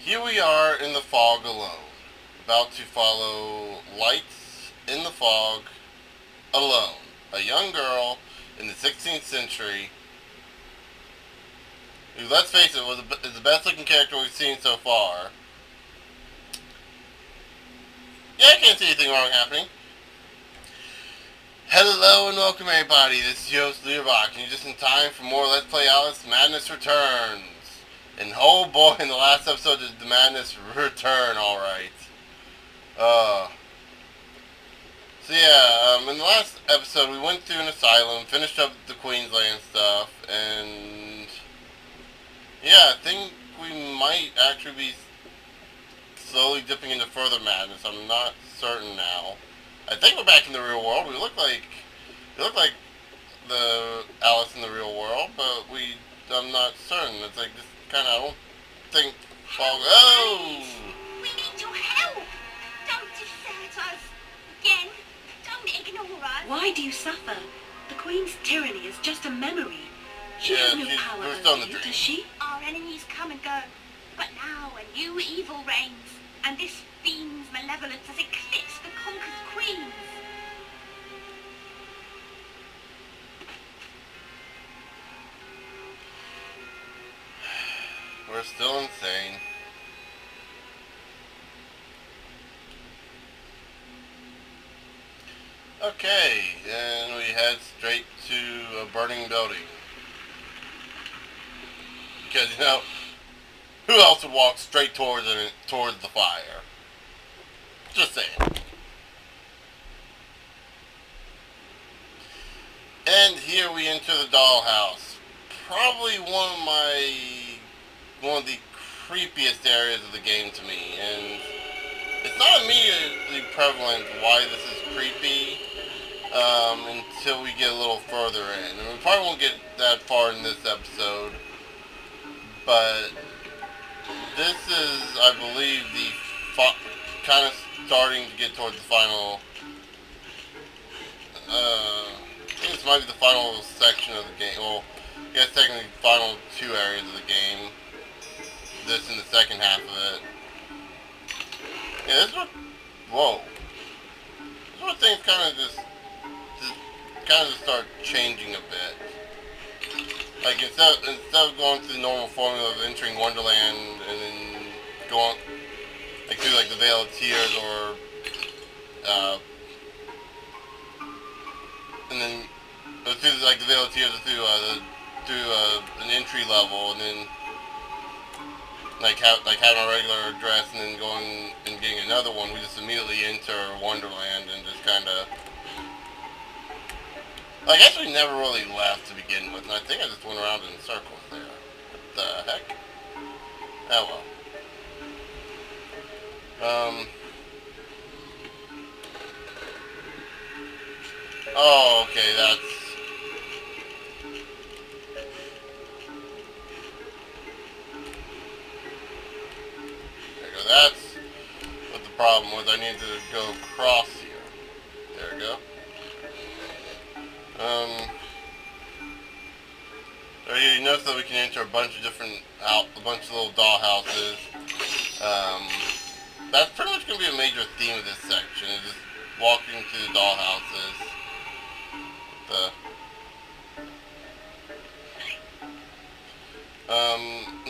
Here we are in the fog alone, about to follow lights in the fog alone. A young girl in the 16th century who, let's face it, is the best looking character we've seen so far. Yeah, I can't see anything wrong happening. Hello and welcome everybody, this is Yost Learbach, and you're just in time for more Let's Play Alice Madness Returns. And oh boy, in the last episode did the madness return, alright. So yeah, in the last episode we went through an asylum, finished up the Queensland stuff, and yeah, I think we might actually be slowly dipping into further madness. I'm not certain now. I think we're back in the real world. We look like the Alice in the real world, but I'm not certain. It's like this kind of, I don't think. Oh! We need your help. Don't desert us again. Don't ignore us. Why do you suffer? The Queen's tyranny is just a memory. She has no power over you, does she? Our enemies come and go, but now a new evil reigns, and this fiend's malevolence has eclipsed the conquered queens. We're still insane. Okay, and we head straight to a burning building. Because, you know, who else would walk straight towards the fire? Just saying. And here we enter the dollhouse. Probably one of the creepiest areas of the game to me, and it's not immediately prevalent why this is creepy until we get a little further in. And we probably won't get that far in this episode, but this is, I believe, the kind of starting to get towards the final. I think this might be the final section of the game. Well, I guess technically the final two areas of the game. This in the second half of it. Yeah, this is what. Whoa. This is what things kind of just start changing a bit. Like instead of going through the normal formula of entering Wonderland and then going like through like the Vale of Tears or and then through like the Vale of Tears or through an entry level and then like having a regular address and then going and getting another one. We just immediately enter Wonderland and just kind of. I guess we never really left to begin with, and I think I just went around in circles there. What the heck? Oh well. Oh, okay, that's. There we go, that's what the problem was. I needed to go across here. There we go. So you notice that we can enter a bunch of little doll houses. That's pretty much going to be a major theme of this section, is just walking through the doll houses.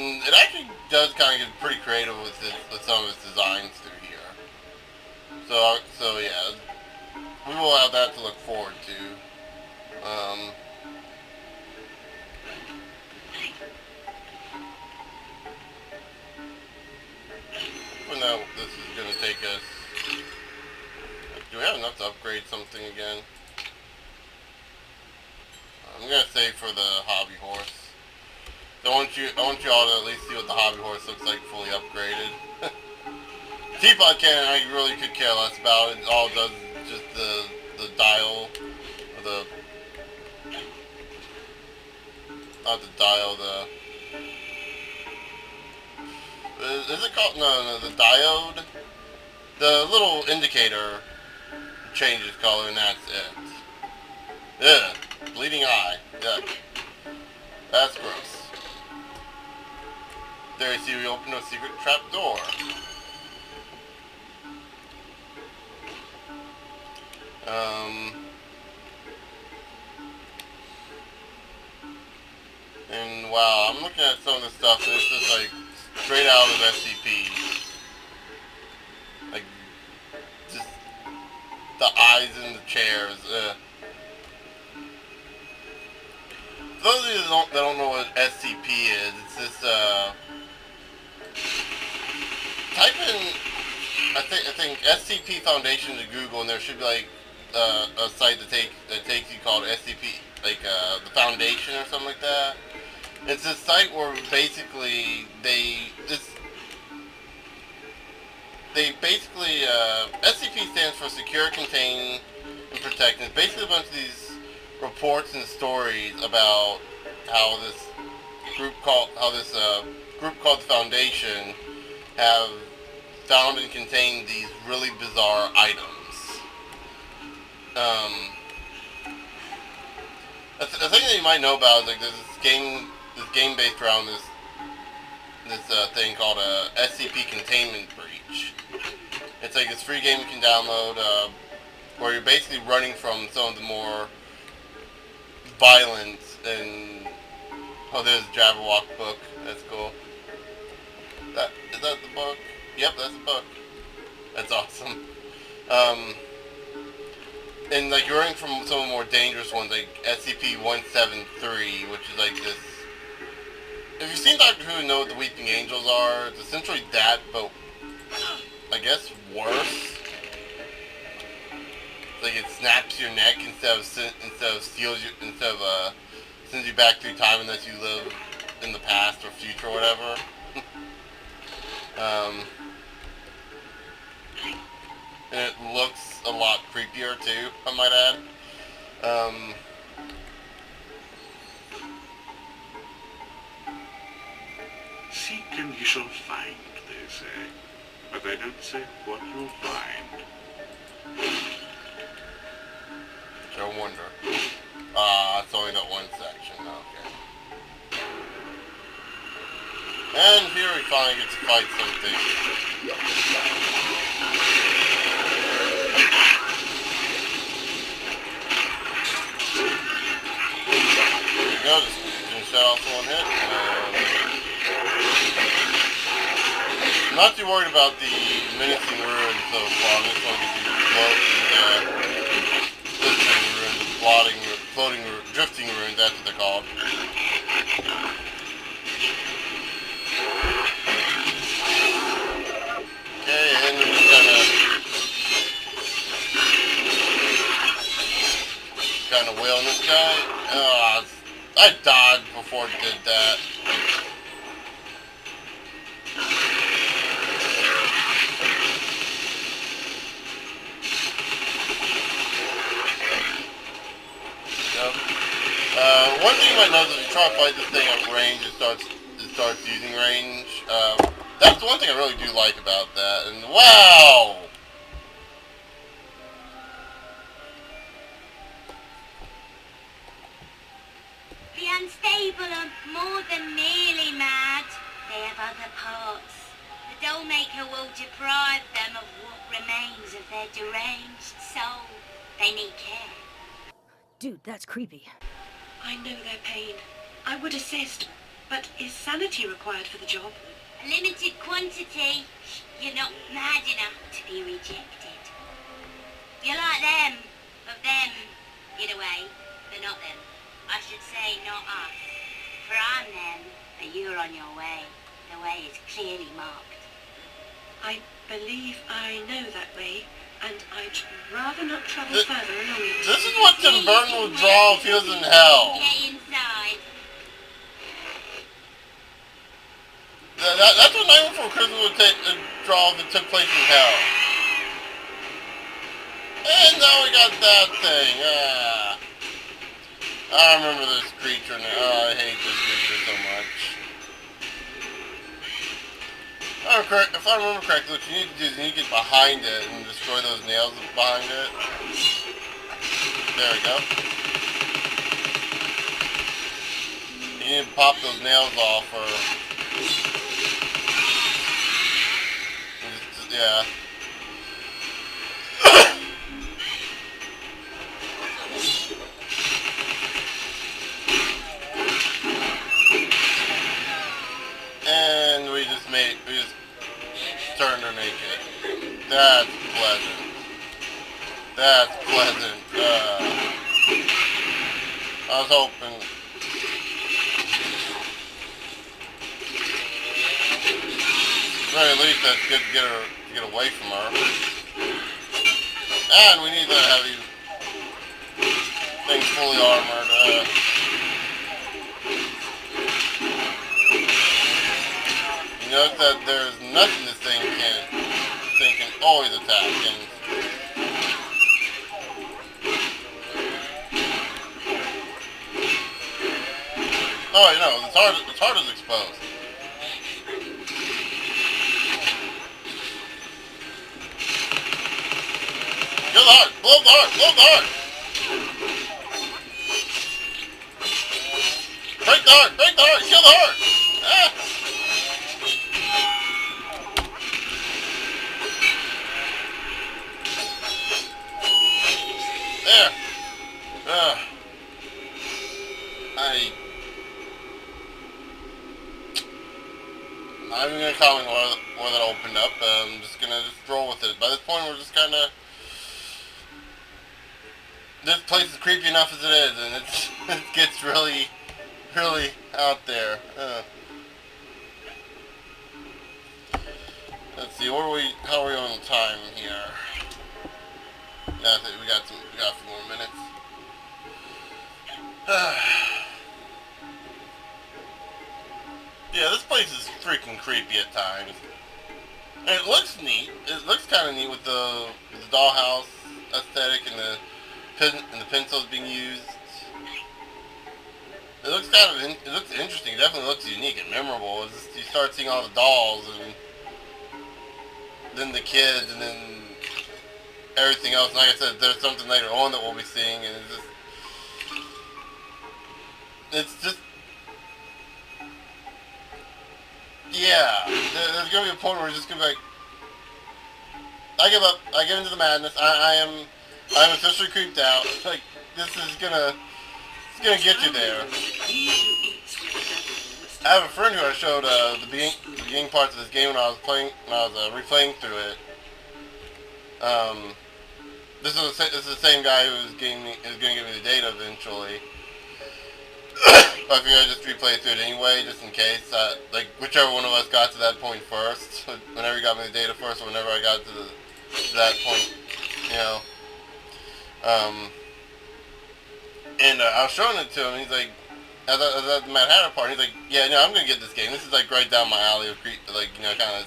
It actually does kind of get pretty creative with some of its designs through here. So yeah, we will have that to look forward to. For now, this is going to take us. Do we have enough to upgrade something again? I'm going to say for the hobby horse. I want you all to at least see what the hobby horse looks like fully upgraded. Teapot cannon, I really could care less about. It all does is just the dial, or the, not the dial, is it called, no, the diode? The little indicator changes color and that's it. Ugh, bleeding eye, yuck. That's gross. There you see we opened a secret trap door. And wow, I'm looking at some of the stuff and it's just like straight out of SCP. Like, just the eyes in the chairs. For those of you that don't know what SCP is, it's this, type in, I think SCP Foundation to Google, and there should be like a site that takes you called SCP, like the Foundation or something like that. It's a site where basically SCP stands for Secure, Contain, and Protect. And it's basically a bunch of these reports and stories about how this group called the Foundation have found and contained these really bizarre items. A thing that you might know about is like there's this game based around this thing called SCP Containment Breach. It's like this free game you can download where you're basically running from some of the more violence and there's a Jabberwock book. That's cool. Is that the book? Yep, that's the book. That's awesome. And like you're running from some of the more dangerous ones, like SCP-173, which is like this. If you've seen Doctor Who and know what the Weeping Angels are, it's essentially that, but I guess worse. Like it snaps your neck instead of sends you back through time unless you live in the past or future or whatever. And it looks a lot creepier too, I might add. Seek and you shall find, they say. But they don't say what you'll find. I wonder. It's only that one section, okay. And here we finally get to fight something. There you go, just shut off one hit. I'm not too worried about the menacing ruins so far. I'm just going to do drifting ruins, that's what they're called. Okay, and we're just kind of wailing this guy. I died before it did that. One thing you might notice if you try to fight this thing at range, it starts using range. That's the one thing I really do like about that. And wow! The unstable are more than merely mad. They have other parts. The Dollmaker will deprive them of what remains of their deranged soul. They need care. Dude, that's creepy. I know their pain. I would assist, but is sanity required for the job? A limited quantity. You're not mad enough to be rejected. You're like them, of them, in a way, but not them. I should say not us. For I'm them, but you're on your way. The way is clearly marked. I believe I know that way, and I'd rather not travel further along it. This is what Tim Burton would draw if he was in hell. Get inside. That's what Nightmare Before Christmas would draw if it took place in hell. And now we got that thing. I remember this creature now. I hate this creature so much. If I remember correctly, what you need to do is you need to get behind it and destroy those nails behind it. There we go. You need to pop those nails off or Yeah. And we just turned her naked. That's pleasant. That's pleasant. I was hoping. At the very least, that's good to get away from her. And we need to have these things fully armored. You notice that there's nothing this thing can always attack. And oh, you know, its heart is exposed. Kill the heart! Blow the heart! Blow the heart! Break the heart! Break the heart! Kill the heart! Ah! There! I'm not even gonna comment where that opened up. I'm just gonna roll with it. By this point, we're just kind of. This place is creepy enough as it is, and it gets really, really out there. Let's see, how are we on time here? Yeah, I think we got a few more minutes. Yeah, this place is freaking creepy at times. And it looks neat. It looks kind of neat with the dollhouse aesthetic and the pencils being used. It looks it looks interesting. It definitely looks unique and memorable. It's just, you start seeing all the dolls and then the kids and then everything else. And like I said, there's something later on that we'll be seeing, and it's just yeah. There's gonna be a point where it's just gonna be like, I give up. I get into the madness. I'm officially creeped out. Like, it's gonna get you there. I have a friend who I showed the beginning parts of this game when I was replaying through it. This is the same guy who's going to give me the data eventually. But I figured I'd just replay through it anyway, just in case. Like, whichever one of us got to that point first. Whenever he got me the data first, or whenever I got to that point, you know. And I was showing it to him, and he's like, at the Mad Hatter part, he's like, yeah, no, I'm gonna get this game. This is like right down my alley of like, you know, kind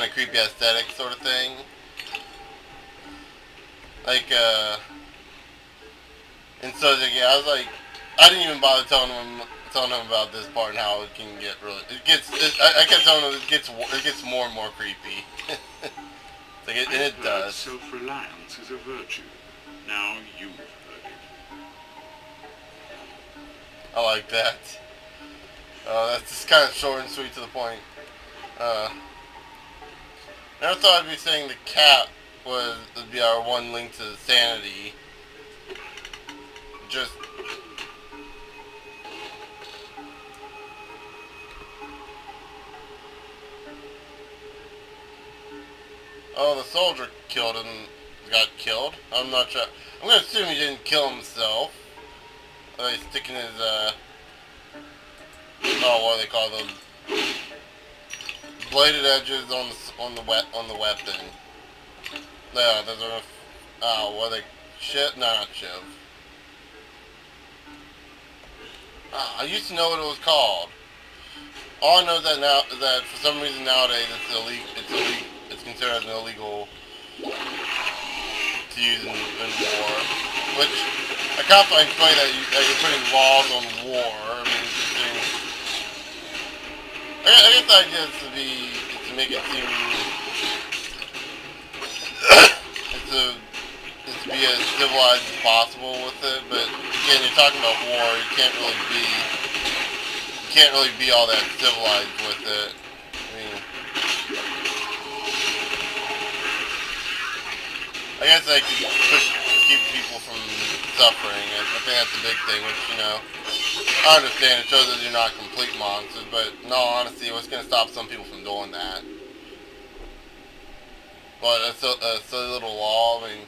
of creepy aesthetic sort of thing. Like, and so yeah, I was like, I didn't even bother telling him about this part and how it can get really. I kept telling him it gets more and more creepy. Like it does. Self-reliance is a virtue. Now you've heard it. I like that. That's just kind of short and sweet to the point. Never thought I'd be saying the cat would be our one link to sanity. Just. Oh, the soldier got killed. I'm not sure. I'm gonna assume he didn't kill himself. He's sticking his, what do they call those? Bladed edges on the weapon. Yeah, those are, what are they? Shiv? No, not Shiv. I used to know what it was called. All I know is that for some reason nowadays it's considered as an illegal to use in war, which I can't find funny that you're putting laws on war. I mean, I guess the idea is to make it seem to be as civilized as possible with it. But again, you're talking about war. You can't really be all that civilized with it. I mean, guess like to keep people from suffering. I think that's a big thing, which, you know, I understand. It shows that you're not complete monsters, but no, honestly, what's going to stop some people from doing that? But a silly little law. I mean,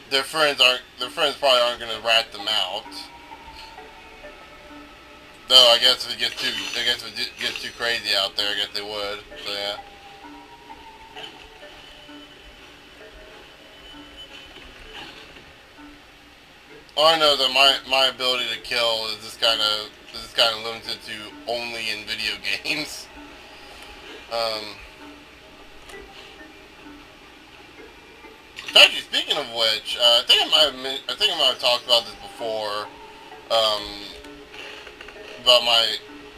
their friends probably aren't going to rat them out. Though I guess if it gets too crazy out there, I guess they would. So yeah. All I know is that my ability to kill is just kind of limited to only in video games. Actually, speaking of which, I think I might have talked about this before.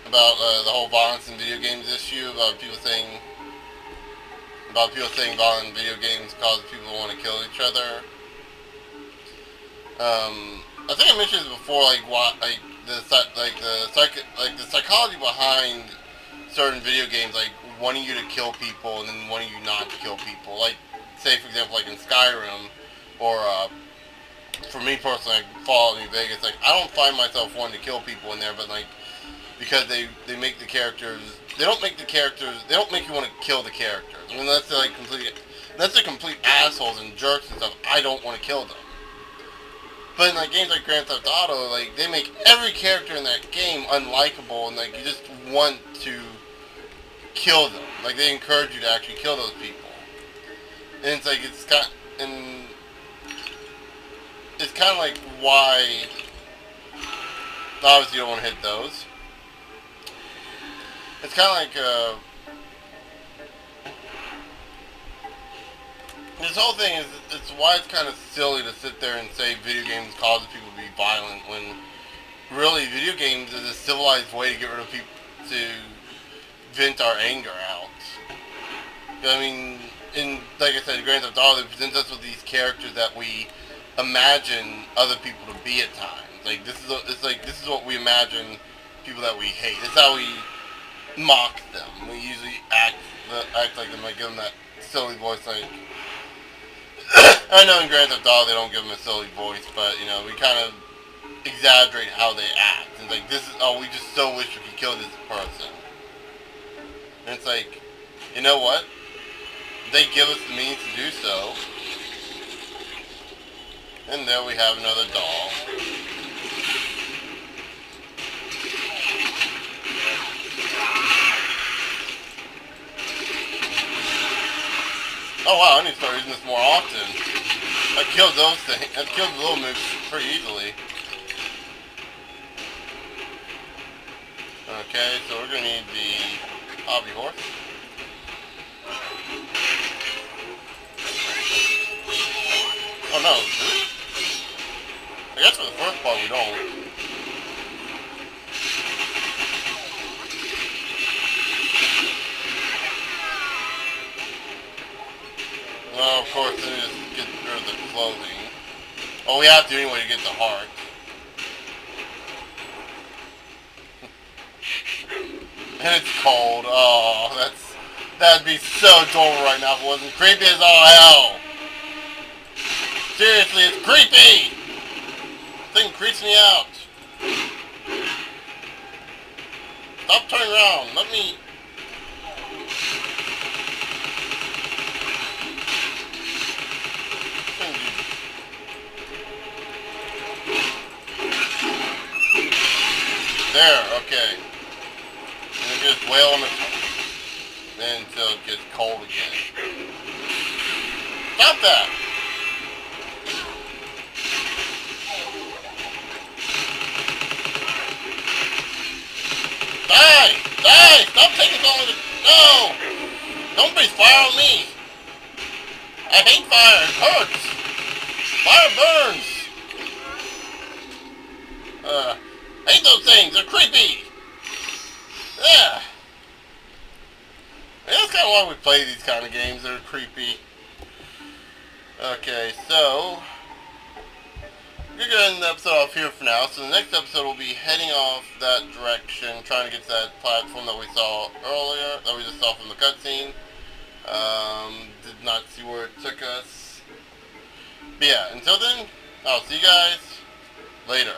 About the whole violence in video games issue, about people saying violence in video games causes people to want to kill each other. I think I mentioned this before, the psychology behind certain video games, like wanting you to kill people and then wanting you not to kill people. Like, say for example, like in Skyrim, or for me personally, like Fallout New Vegas, like I don't find myself wanting to kill people in there, but like because they make the characters, they don't make you want to kill the characters. I mean, unless they're complete assholes and jerks and stuff, I don't want to kill them. But in like games like Grand Theft Auto, like they make every character in that game unlikable, and like you just want to kill them. Like they encourage you to actually kill those people. And it's like it's kind of like why obviously you don't want to hit those. It's kind of like this whole thing is, it's why it's kind of silly to sit there and say video games cause people to be violent, when really video games is a civilized way to get rid of people, to vent our anger out. I mean, like I said, Grand Theft Auto, they present us with these characters that we imagine other people to be at times. Like this is what we imagine people that we hate. It's how we mock them. We usually act like them, like give them that silly voice, like I know in Grand Theft Auto they don't give them a silly voice, but you know, we kind of exaggerate how they act. And like, this is, oh, we just so wish we could kill this person. And it's like, you know what? They give us the means to do so. And there we have another doll. Oh wow, I need to start using this more often. I killed those things. I killed the little moves pretty easily. Okay, so we're gonna need the hobby horse. Oh no, do we? I guess for the first part we don't. Well, of course, then we just get rid of the clothing. Oh, we have to anyway to get the heart. And it's cold. Oh, that'd be so adorable right now if it wasn't creepy as all hell. Seriously, it's creepy! This thing creeps me out. Stop turning around. Let me... There, okay. And then just wail on it until it gets cold again. Stop that! Die! Die! Stop taking so long to... No! Don't breathe fire on me! I hate fire! It hurts! Fire burns! I hate those things! They're creepy! Yeah! That's kind of why we play these kind of games. They're creepy. Okay, so... we're going to end the episode off here for now. So the next episode we'll be heading off that direction, trying to get to that platform that we saw earlier, that we just saw from the cutscene. Did not see where it took us. But yeah, until then, I'll see you guys later.